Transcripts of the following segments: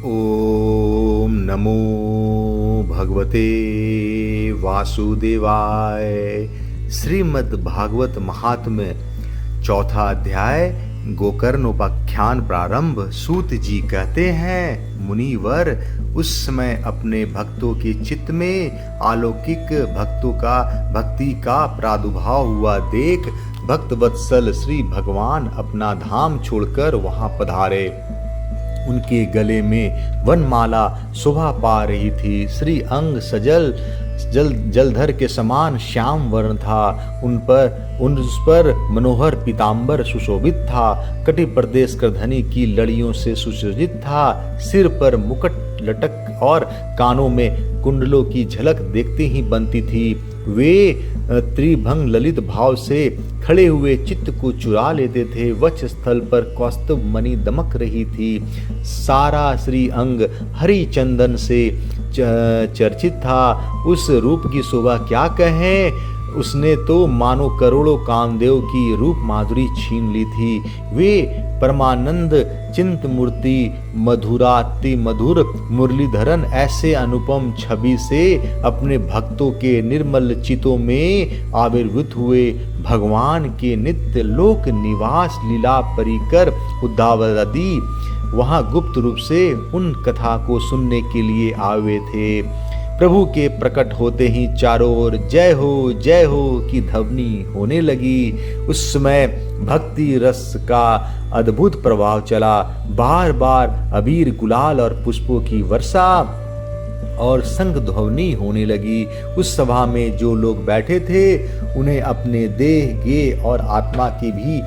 ओम नमो भगवते वासुदेवाय। श्रीमद् भागवत महात्म्य चौथा अध्याय गोकर्ण उपाख्यान प्रारंभ। सूत जी कहते हैं, मुनिवर उस समय अपने भक्तों के चित्त में अलौकिक भक्ति का प्रादुर्भाव हुआ देख भक्त वत्सल श्री भगवान अपना धाम छोड़कर वहां पधारे। उनके गले में वनमाला शोभा पा रही थी। श्री अंग सजल जलधर के समान श्याम वर्ण था। उस पर मनोहर पीतांबर सुशोभित था। कटि प्रदेश करधनी की लड़ियों से सुसज्जित था। सिर पर मुकुट लटक और कानों में कुंडलों की झलक देखते ही बनती थी। वे त्रिभंग ललित भाव से खड़े हुए चित्त को चुरा लेते थे। वक्ष स्थल पर कौस्तुभ मणि दमक रही थी। सारा श्री अंग हरि चंदन से चर्चित था। उस रूप की शोभा क्या कहें। उसने तो मानो करोड़ों कामदेव की रूप माधुरी छीन ली थी। वे परमानंद चिंत मूर्ति मधुराति मधुर मुरलीधरन ऐसे अनुपम छवि से अपने भक्तों के निर्मल चितों में आविर्भूत हुए। भगवान के नित्य लोक निवास लीला परिकर उद्धावदी वहां गुप्त रूप से उन कथा को सुनने के लिए आए थे। प्रभु के प्रकट होते ही चारों ओर जय हो की ध्वनि होने लगी। उस समय भक्ति रस का अद्भुत प्रभाव चला। बार बार अबीर गुलाल और पुष्पों की वर्षा और संग ध्वनि होने लगी। उस सभा में जो लोग बैठे थे उन्हें अपने देह गे और आत्मा की भी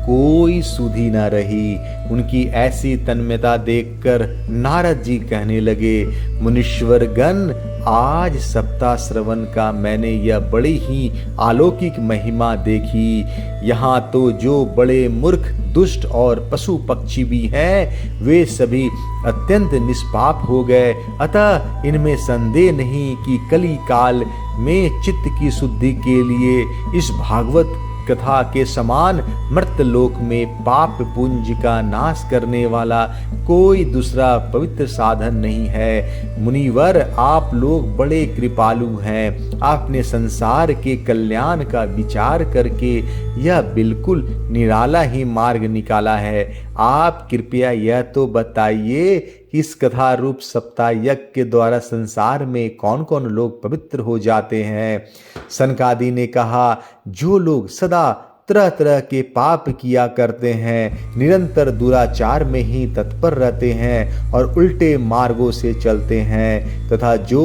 कोई सुधि न रही। उनकी ऐसी तन्मयता देखकर नारद जी कहने लगे, मुनीश्वर गण, आज सप्ताह श्रवण का मैंने यह बड़ी ही अलौकिक महिमा देखी। यहाँ तो जो बड़े मूर्ख दुष्ट और पशु पक्षी भी हैं वे सभी अत्यंत निष्पाप हो गए। अतः इनमें संदेह नहीं कि कली काल में चित्त की शुद्धि के लिए इस भागवत कथा के समान मर्त्यलोक में पाप पुंज का नाश करने वाला कोई दूसरा पवित्र साधन नहीं है। मुनिवर, आप लोग बड़े कृपालु हैं। आपने संसार के कल्याण का विचार करके यह बिल्कुल निराला ही मार्ग निकाला है। आप कृपया यह तो बताइए कि इस कथा रूप सप्ताह यज्ञ के द्वारा संसार में कौन कौन लोग पवित्र हो जाते हैं। सनकादि ने कहा, जो लोग सदा तरह तरह के पाप किया करते हैं, निरंतर दुराचार में ही तत्पर रहते हैं और उल्टे मार्गों से चलते हैं, तथा जो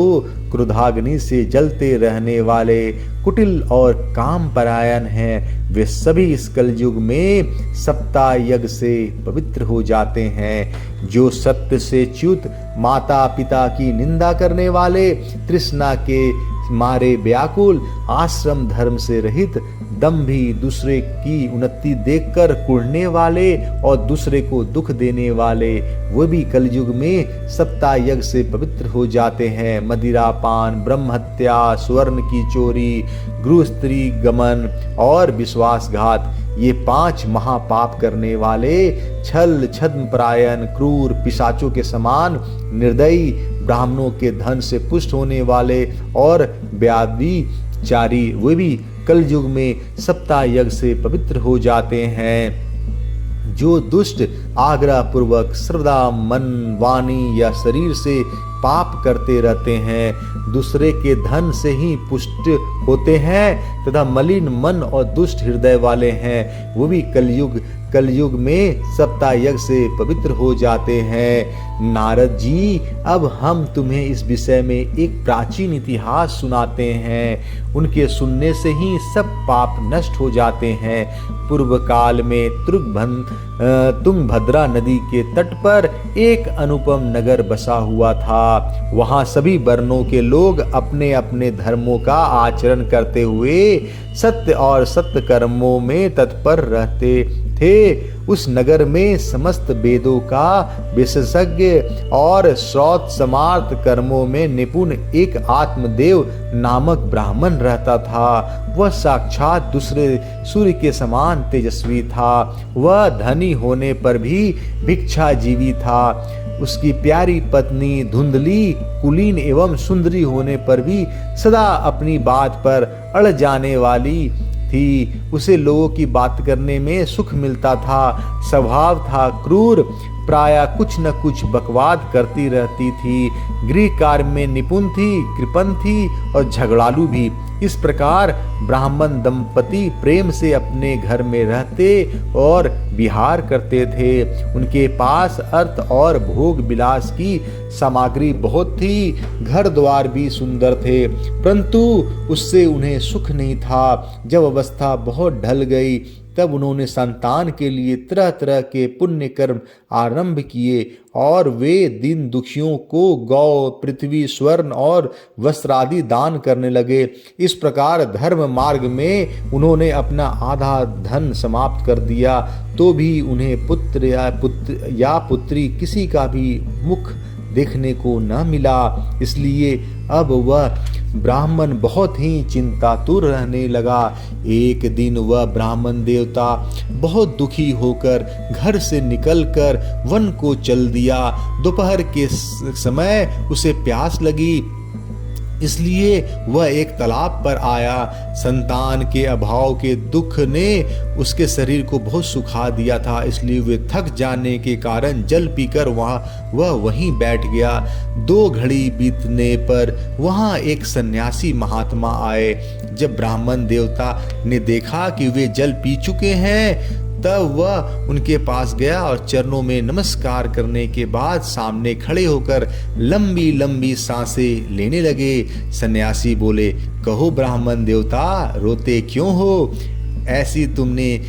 क्रोधाग्नि से जलते रहने वाले कुटिल और काम परायण हैं, वे सभी इस कलयुग में सप्ताह यज्ञ से पवित्र हो जाते हैं। जो सत्य से च्युत, माता पिता की निंदा करने वाले, तृष्णा के मारे व्याकुल, आश्रम धर्म से रहित, दंभी, दूसरे की उन्नति देखकर कुढ़ने वाले और दूसरे को दुख देने वाले, वो भी कलयुग में सप्ताह यज्ञ से पवित्र हो जाते हैं। मदिरा पान, ब्रह्म हत्या, स्वर्ण की चोरी, गृह स्त्री गमन और विश्वासघात, ये 5 महापाप करने वाले, छल छद्म परायण, क्रूर, पिशाचों के समान, निर्दयी, ब्राह्मणों के धन से पुष्ट होने वाले और व्याभिचारी, वे भी कलयुग में सप्ताह यज्ञ से पवित्र हो जाते हैं। जो दुष्ट आग्रह पूर्वक श्रद्धा मन, वाणी या शरीर से पाप करते रहते हैं, दूसरे के धन से ही पुष्ट होते हैं तथा मलिन मन और दुष्ट हृदय वाले हैं, वो भी कलयुग में सप्ताह यज्ञ से पवित्र हो जाते हैं। नारद जी, अब हम तुम्हें इस विषय में एक प्राचीन इतिहास सुनाते हैं। उनके सुनने से ही सब पाप नष्ट हो जाते हैं। पूर्व काल में तुंगभद्रा नदी के तट पर एक अनुपम नगर बसा हुआ था। वहां सभी वर्णों के लोग अपने अपने धर्मों का आचरण करते हुए सत्य और सत्य कर्मों में तत्पर रहते थे। उस नगर में समस्त वेदों का विशेषज्ञ और श्रौत समार्थ कर्मों में निपुण एक आत्मदेव नामक ब्राह्मण रहता था। वह साक्षात दूसरे सूर्य के समान तेजस्वी था। वह धनी होने पर भी भिक्षाजीवी था। उसकी प्यारी पत्नी धुंधली, कुलीन एवं सुंदरी होने पर भी सदा अपनी बात पर अड़ जाने वाली थी। उसे लोगों की बात करने में सुख मिलता था। स्वभाव था क्रूर, प्रायः कुछ न कुछ बकवाद करती रहती थी। गृह कार्य में निपुण थी, कृपण थी और झगड़ालू भी। इस प्रकार ब्राह्मण दंपति प्रेम से अपने घर में रहते और विहार करते थे। उनके पास अर्थ और भोग विलास की सामग्री बहुत थी, घर द्वार भी सुंदर थे, परंतु उससे उन्हें सुख नहीं था। जब अवस्था बहुत ढल गई तब उन्होंने संतान के लिए तरह तरह के पुण्य कर्म आरंभ किए और वे दीन दुखियों को गौ, पृथ्वी, स्वर्ण और वस्त्र आदि दान करने लगे। इस प्रकार धर्म मार्ग में उन्होंने अपना आधा धन समाप्त कर दिया, तो भी उन्हें पुत्र या पुत्री किसी का भी मुख देखने को न मिला। इसलिए अब वह ब्राह्मण बहुत ही चिंतातुर रहने लगा। एक दिन वह ब्राह्मण देवता बहुत दुखी होकर घर से निकलकर वन को चल दिया। दोपहर के समय उसे प्यास लगी, इसलिए वह एक तालाब पर आया। संतान के अभाव के दुख ने उसके शरीर को बहुत सुखा दिया था, इसलिए वे थक जाने के कारण जल पीकर वह वहीं बैठ गया। 2 घड़ी बीतने पर वहां एक सन्यासी महात्मा आए। जब ब्राह्मण देवता ने देखा कि वे जल पी चुके हैं, तब वह उनके पास गया और चरणों में नमस्कार करने के बाद सामने खड़े होकर लंबी लंबी सांसें लेने लगे। सन्यासी बोले, कहो ब्राह्मण देवता, रोते क्यों हो? ऐसी तुम्हें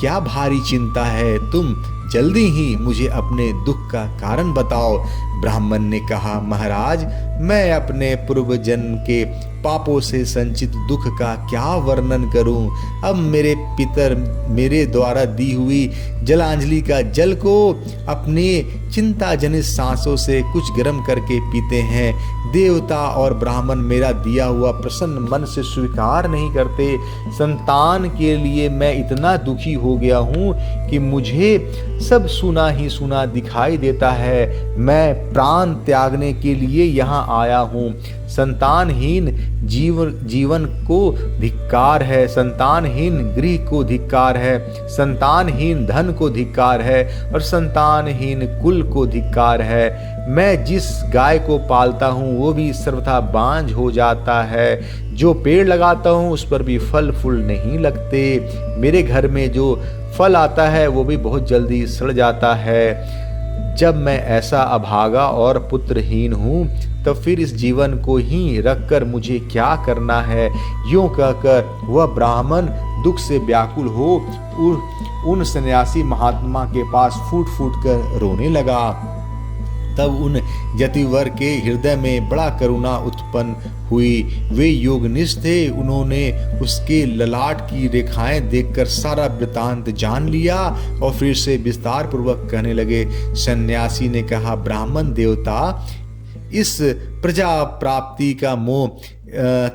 क्या भारी चिंता है? तुम जल्दी ही मुझे अपने दुख का कारण बताओ। ब्राह्मण ने कहा, महाराज, मैं अपने पूर्व जन्म के पापों से संचित दुख का क्या वर्णन करूं। अब मेरे पितर मेरे द्वारा दी हुई जलांजलि का जल को अपने चिंता जनित सांसों से कुछ गर्म करके पीते हैं। देवता और ब्राह्मण मेरा दिया हुआ प्रसन्न मन से स्वीकार नहीं करते। संतान के लिए मैं इतना दुखी हो गया हूँ कि मुझे सब सुना ही सुना दिखाई देता है। मैं प्राण त्यागने के लिए यहाँ आया हूँ। संतानहीन जीवन को धिक्कार है, संतानहीन गृह को धिक्कार है, संतानहीन धन को धिक्कार है और संतानहीन कुल को धिक्कार है। मैं जिस गाय को पालता हूँ वो भी सर्वथा बांझ हो जाता है। जो पेड़ लगाता हूँ उस पर भी फल फूल नहीं लगते। मेरे घर में जो फल आता है वो भी बहुत जल्दी सड़ जाता है। जब मैं ऐसा अभागा और पुत्रहीन हूँ तो फिर इस जीवन को ही रखकर मुझे क्या करना है? यूं कहकर वह ब्राह्मण दुख से व्याकुल हो उन सन्यासी महात्मा के पास फूट फूट कर रोने लगा। तब उन यतिवर के हृदय में बड़ा करुणा उत्पन्न हुई। वे योगनिष्ठ थे। उन्होंने उसके ललाट की रेखाएं देखकर सारा वृतांत जान लिया और फिर से विस्तार पूर्वक कहने लगे। सन्यासी ने कहा, ब्राह्मण देवता, इस प्रजा प्राप्ति का मोह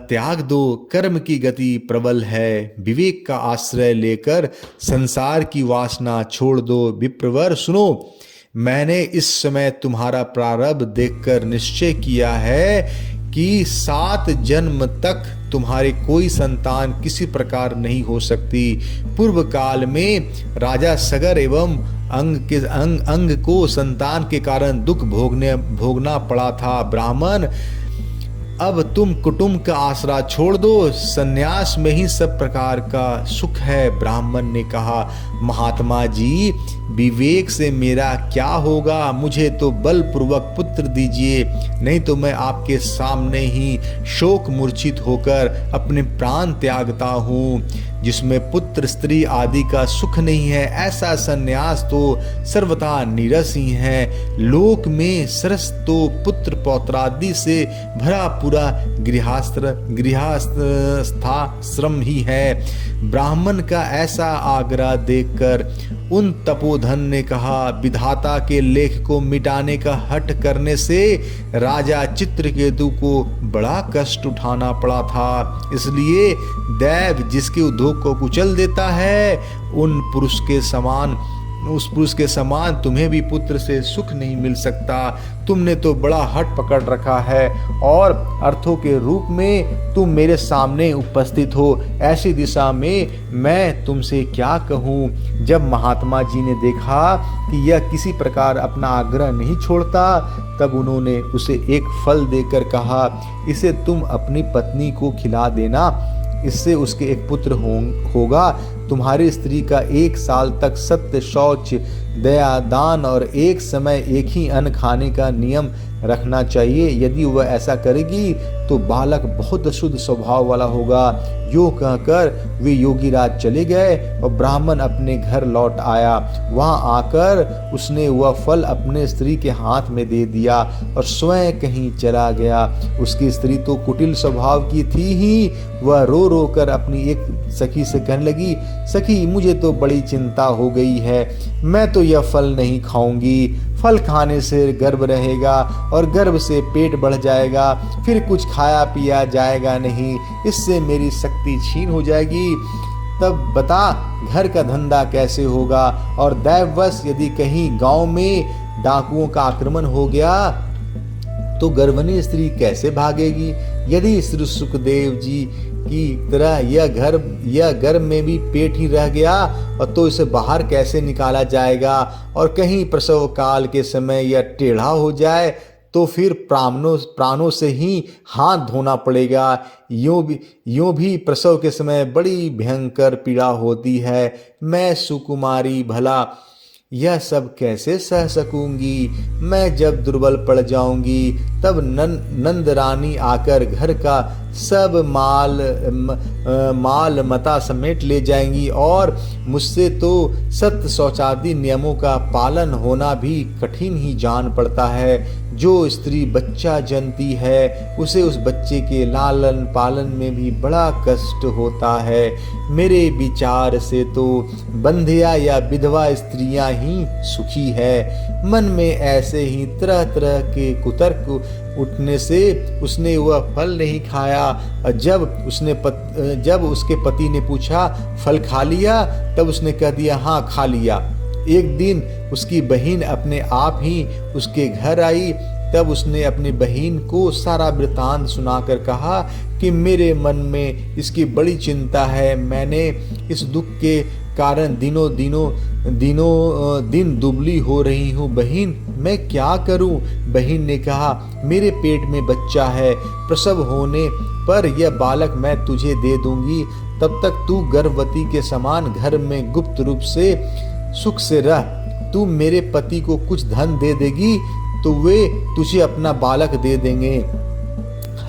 त्याग दो। कर्म की गति प्रबल है। विवेक का आश्रय लेकर संसार की वासना छोड़ दो। विप्रवर सुनो, मैंने इस समय तुम्हारा प्रारब्ध देखकर निश्चय किया है कि 7 जन्म तक तुम्हारे कोई संतान किसी प्रकार नहीं हो सकती। पूर्व काल में राजा सगर एवं अंग को संतान के कारण दुख भोगना पड़ा था। ब्राह्मण, अब तुम कुटुंब का आसरा छोड़ दो। संन्यास में ही सब प्रकार का सुख है। ब्राह्मण ने कहा, महात्मा जी, विवेक से मेरा क्या होगा? मुझे तो बलपूर्वक पुत्र दीजिए, नहीं तो मैं आपके सामने ही शोक मूर्छित होकर अपने प्राण त्यागता हूँ। जिसमें पुत्र स्त्री आदि का सुख नहीं है, ऐसा संन्यास तो सर्वथा नीरस ही है। लोक में सरस तो पुत्र पौत्रादि से भरा पूरा गृहस्थाश्रम ही है। ब्राह्मण का ऐसा आग्रह देखकर उन तपोधन ने कहा, विधाता के लेख को मिटाने का हठ करने से राजा चित्रकेतु को बड़ा कष्ट उठाना पड़ा था। इसलिए दैव जिसके उद्योग को कुचल देता है, उन पुरुष के समान उस पुरुष के समान तुम्हें भी पुत्र से सुख नहीं मिल सकता। तुमने तो बड़ा हट पकड़ रखा है और अर्थों के रूप में तुम मेरे सामने उपस्थित हो। ऐसी दिशा में मैं तुमसे क्या कहूँ। जब महात्मा जी ने देखा कि यह किसी प्रकार अपना आग्रह नहीं छोड़ता, तब उन्होंने उसे एक फल देकर कहा, इसे तुम अपनी पत्नी को खिला देना, इससे उसके एक पुत्र होगा। तुम्हारी स्त्री का 1 साल तक सत्य, शौच, दया, दान और एक समय एक ही अन्न खाने का नियम रखना चाहिए। यदि वह ऐसा करेगी तो बालक बहुत शुद्ध स्वभाव वाला होगा। यो कहकर वे योगीराज चले गए और ब्राह्मण अपने घर लौट आया। वहां आकर उसने वह फल अपने स्त्री के हाथ में दे दिया और स्वयं कहीं चला गया। उसकी स्त्री तो कुटिल स्वभाव की थी ही। वह रो रो कर अपनी एक सखी से कहने लगी, सखी मुझे तो बड़ी चिंता हो गई है, मैं तो यह फल नहीं खाऊंगी। फल खाने से गर्भ रहेगा और गर्भ से पेट बढ़ जाएगा, फिर कुछ खाया पिया जाएगा नहीं, इससे मेरी शक्ति छीन हो जाएगी। तब बता घर का धंधा कैसे होगा। और दैववश यदि कहीं गांव में डाकुओं का आक्रमण हो गया तो गर्भवती स्त्री कैसे भागेगी। यदि श्री सुखदेव जी की तरह यह गर्भ में भी पेट ही रह गया और तो इसे बाहर कैसे निकाला जाएगा। और कहीं प्रसव काल के समय यह टेढ़ा हो जाए तो फिर प्राणों से ही हाथ धोना पड़ेगा। यूं भी प्रसव के समय बड़ी भयंकर पीड़ा होती है। मैं सुकुमारी भला यह सब कैसे सह सकूंगी। मैं जब दुर्बल पड़ जाऊंगी तब नंद रानी आकर घर का सब माल मता समेट ले जाएंगी और मुझसे तो सत्य शौचादि नियमों का पालन होना भी कठिन ही जान पड़ता है। जो स्त्री बच्चा जनती है उसे उस बच्चे के लालन पालन में भी बड़ा कष्ट होता है। मेरे विचार से तो बंध्या या विधवा स्त्रियां ही सुखी है। मन में ऐसे ही तरह तरह के कुतर्क उठने से उसने वह फल नहीं खाया। जब उसके पति ने पूछा फल खा लिया, तब उसने कह दिया हाँ खा लिया। एक दिन उसकी बहन अपने आप ही उसके घर आई। तब उसने अपनी बहन को सारा वृतांत सुनाकर कहा कि मेरे मन में इसकी बड़ी चिंता है। मैंने इस दुख के कारण दिन दुबली हो रही हूँ। बहन मैं क्या करूँ। बहन ने कहा मेरे पेट में बच्चा है, प्रसव होने पर यह बालक मैं तुझे दे दूंगी। तब तक तू गर्भवती के समान घर में गुप्त रूप से सुख से रह। तू मेरे पति को कुछ धन दे देगी तो वे तुझे अपना बालक दे देंगे।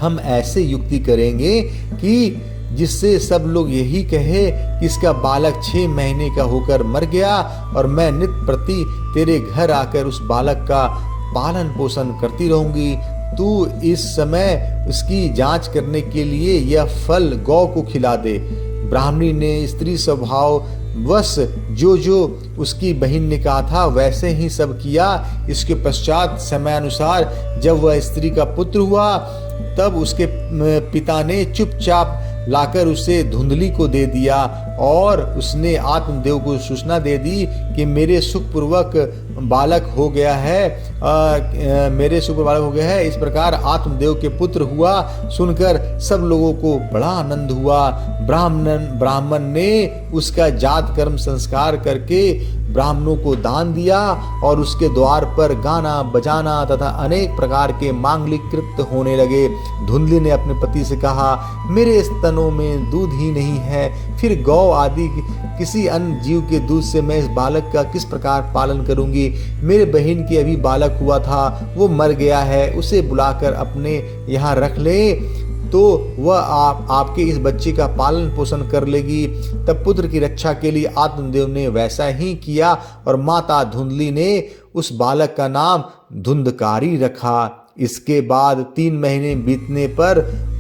हम ऐसे युक्ति करेंगे कि जिससे सब लोग यही कहे कि इसका बालक 6 महीने का होकर मर गया और मैं नित प्रति तेरे घर आकर उस बालक का पालन पोषण करती रहूंगी। तू इस समय उसकी जांच करने के लिए यह फल गौ को खिला दे। ब्राह्मणी ने स्त्री स्वभाव वश जो उसकी बहन ने कहा था वैसे ही सब किया। इसके पश्चात समयानुसार जब वह स्त्री का पुत्र हुआ तब उसके पिता ने चुपचाप लाकर उसे धुंधली को दे दिया और उसने आत्मदेव को सूचना दे दी कि मेरे सुखपूर्वक बालक हो गया है। इस प्रकार आत्मदेव के पुत्र हुआ। सुनकर सब लोगों को बड़ा आनंद हुआ। ब्राह्मण ने उसका जात कर्म संस्कार करके ब्राह्मणों को दान दिया और उसके द्वार पर गाना बजाना तथा अनेक प्रकार के मांगलिक कृत्य होने लगे। धुंधली ने अपने पति से कहा मेरे स्तनों में दूध ही नहीं है, फिर गौ आदि किसी अन्य जीव के दूध से मैं इस बालक का किस प्रकार पालन करूंगी। मेरे बहन की अभी बालक हुआ था, वो मर गया है, उसे बुलाकर अपने यहाँ रख ले तो वह आपके इस बच्चे का पालन पोषण कर लेगी। तब पुत्र की रक्षा के लिए आत्मदेव ने वैसा ही किया और माता धुंधली ने उस बालक का नाम धुंधकारी रखा। इसके बाद 3 महीने बीतने पर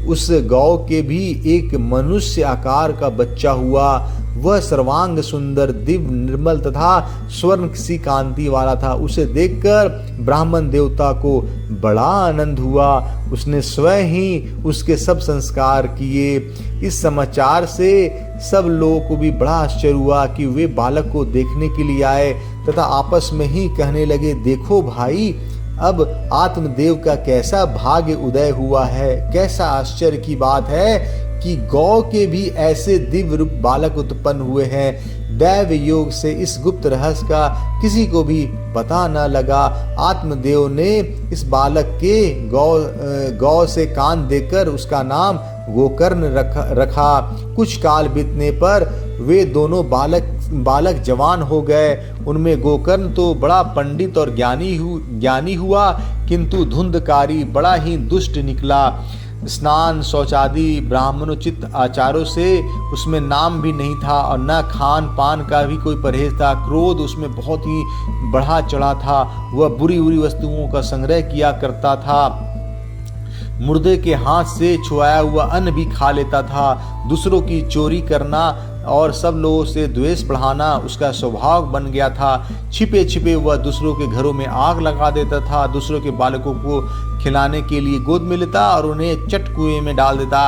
उस गौ के भी एक मनुष्य आकार का बच्चा हुआ। वह सर्वांग सुंदर, दिव्य, निर्मल तथा स्वर्ण सी कांति वाला था। उसे देखकर ब्राह्मण देवता को बड़ा आनंद हुआ। उसने स्वयं ही उसके सब संस्कार किए। इस समाचार से सब लोगों को भी बड़ा आश्चर्य हुआ कि वे बालक को देखने के लिए आए। तथा आपस में ही कहने लगे, देखो भाई, अब आत्मदेव का कैसा भाग्य उदय हुआ है। कैसा आश्चर्य की बात है कि गौ के भी ऐसे दिव्य रूप बालक उत्पन्न हुए हैं। दैव योग से इस गुप्त रहस्य का किसी को भी पता न लगा। आत्मदेव ने इस बालक के गौ से कान देकर उसका नाम गोकर्ण रखा। कुछ काल बीतने पर वे दोनों बालक जवान हो गए। उनमें गोकर्ण तो बड़ा पंडित और ज्ञानी हुआ, किंतु धुंधकारी बड़ा ही दुष्ट निकला। स्नान शौचादि ब्राह्मणोचित आचारों से उसमें नाम भी नहीं था और न खान पान का भी कोई परहेज था। क्रोध उसमें बहुत ही बढ़ा चढ़ा था। वह बुरी वस्तुओं का संग्रह किया करता था। मुर्दे के हाथ से छुआया हुआ अन्न भी खा लेता था। दूसरों की चोरी करना और सब लोगों से द्वेष बढ़ाना उसका स्वभाव बन गया था। छिपे छिपे वह दूसरों के घरों में आग लगा देता था। दूसरों के बालकों को खिलाने के लिए गोद में लेता और उन्हें चट कुएं में डाल देता।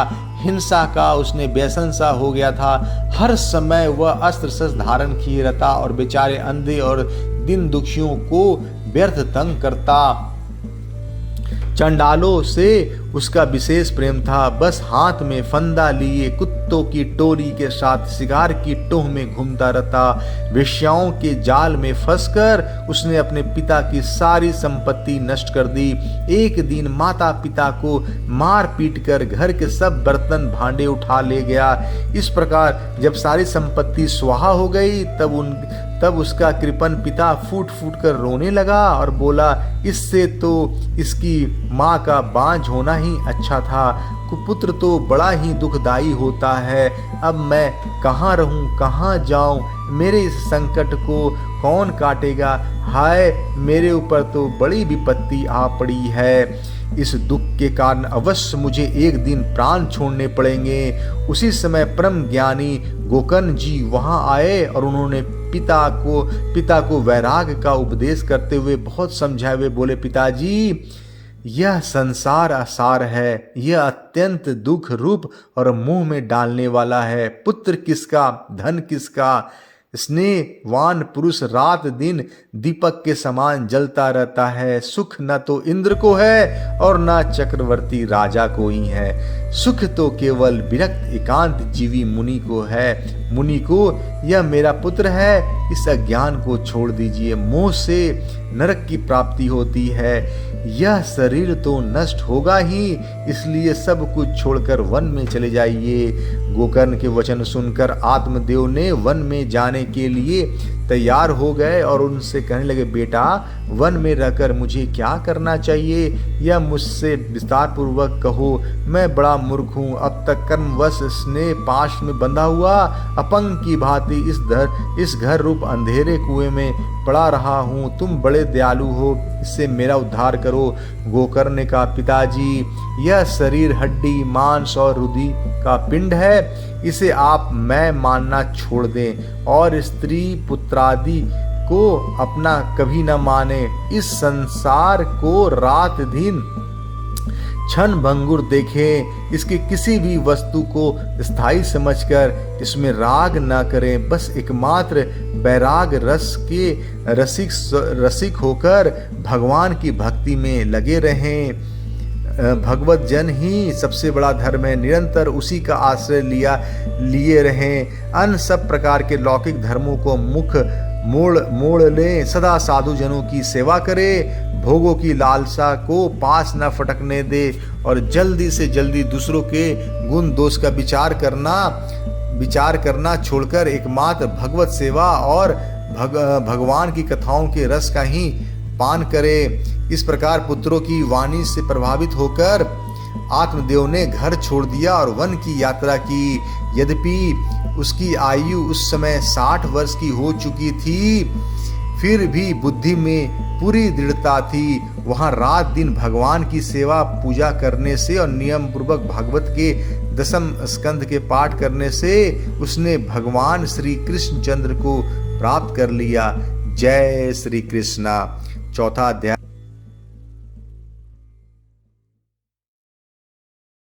हिंसा का उसने व्यसन सा हो गया था। हर समय वह अस्त्र शस्त्र धारण किए रहता और बेचारे अंधे और दीन दुखियों को व्यर्थ तंग करता। चंडालों से उसका विशेष प्रेम था। बस हाथ में फंदा लिए कुत्तों की टोली के साथ शिकार की टोह में घूमता रहता। वेश्याओं के जाल में फंसकर उसने अपने पिता की सारी संपत्ति नष्ट कर दी। एक दिन माता पिता को मार पीट कर घर के सब बर्तन भांडे उठा ले गया। इस प्रकार जब सारी संपत्ति स्वाहा हो गई तब उसका कृपण पिता फूट फूट कर रोने लगा और बोला, इससे तो इसकी माँ का बांझ होना ही अच्छा था। कुपुत्र तो बड़ा ही दुखदाई होता है। अब मैं कहाँ रहूं, कहाँ जाऊं? मेरे इस संकट को कौन काटेगा? हाय, मेरे ऊपर तो बड़ी विपत्ति आ पड़ी है। इस दुख के कारण अवश्य मुझे एक दिन प्राण छोड़ने पड़ेंगे। उसी समय परम ज्ञानी गोकर्ण जी वहां आए और उन्होंने पिता को वैराग्य का उपदेश करते हुए बहुत समझाए हुए बोले, पिताजी, यह संसार असार है। यह अत्यंत दुख रूप और मुंह में डालने वाला है। पुत्र किसका, धन किसका? स्नेहवान पुरुष रात दिन दीपक के समान जलता रहता है। सुख न तो इंद्र को है और न चक्रवर्ती राजा को ही है। सुख तो केवल विरक्त एकांत जीवी मुनि को है। मुनि को यह मेरा पुत्र है, इस अज्ञान को छोड़ दीजिए। मोह से नरक की प्राप्ति होती है। यह शरीर तो नष्ट होगा ही, इसलिए सब कुछ छोड़कर वन में चले जाइए। गोकर्ण के वचन सुनकर आत्मदेव ने वन में जाने के लिए तैयार हो गए और उनसे कहने लगे, बेटा, वन में रहकर मुझे क्या करना चाहिए, यह मुझसे विस्तार पूर्वक कहो। मैं बड़ा मूर्ख हूँ। अब तक कर्मवश स्नेह पाश में बंधा हुआ अपंग की भांति इस घर रूप अंधेरे कुएं में पड़ा रहा हूँ। तुम बड़े दयालु हो, इससे मेरा उद्धार करो। गोकर्ण ने कहा, पिताजी, यह शरीर हड्डी मांस और रुधि का पिंड है। इसे आप मैं मानना छोड़ दें और स्त्री पुत्रादि को अपना कभी न माने। इस संसार को रात दिन क्षण भंगुर देखें। इसकी किसी भी वस्तु को स्थायी समझकर इसमें राग न करें। बस एकमात्र वैराग रस के रसिक होकर भगवान की भक्ति में लगे रहें। भगवत जन ही सबसे बड़ा धर्म है। निरंतर उसी का आश्रय लिए रहें। अन्य सब प्रकार के लौकिक धर्मों को मुख मोड़ लें। सदा साधु जनों की सेवा करें। भोगों की लालसा को पास न फटकने दे और जल्दी से जल्दी दूसरों के गुण दोष का विचार करना छोड़कर एकमात्र भगवत सेवा और भगवान की कथाओं के रस का ही पान करे। इस प्रकार पुत्रों की वाणी से प्रभावित होकर आत्मदेव ने घर छोड़ दिया और वन की यात्रा की। यद्यपि उसकी आयु उस समय 60 वर्ष की हो चुकी थी, फिर भी बुद्धि में पूरी दृढ़ता थी। वहां रात दिन भगवान की सेवा पूजा करने से और नियम पूर्वक भागवत के 10वें स्कंद के पाठ करने से उसने भगवान श्री कृष्ण चंद्र को प्राप्त कर लिया। जय श्री कृष्णा। चौथा अध्याय।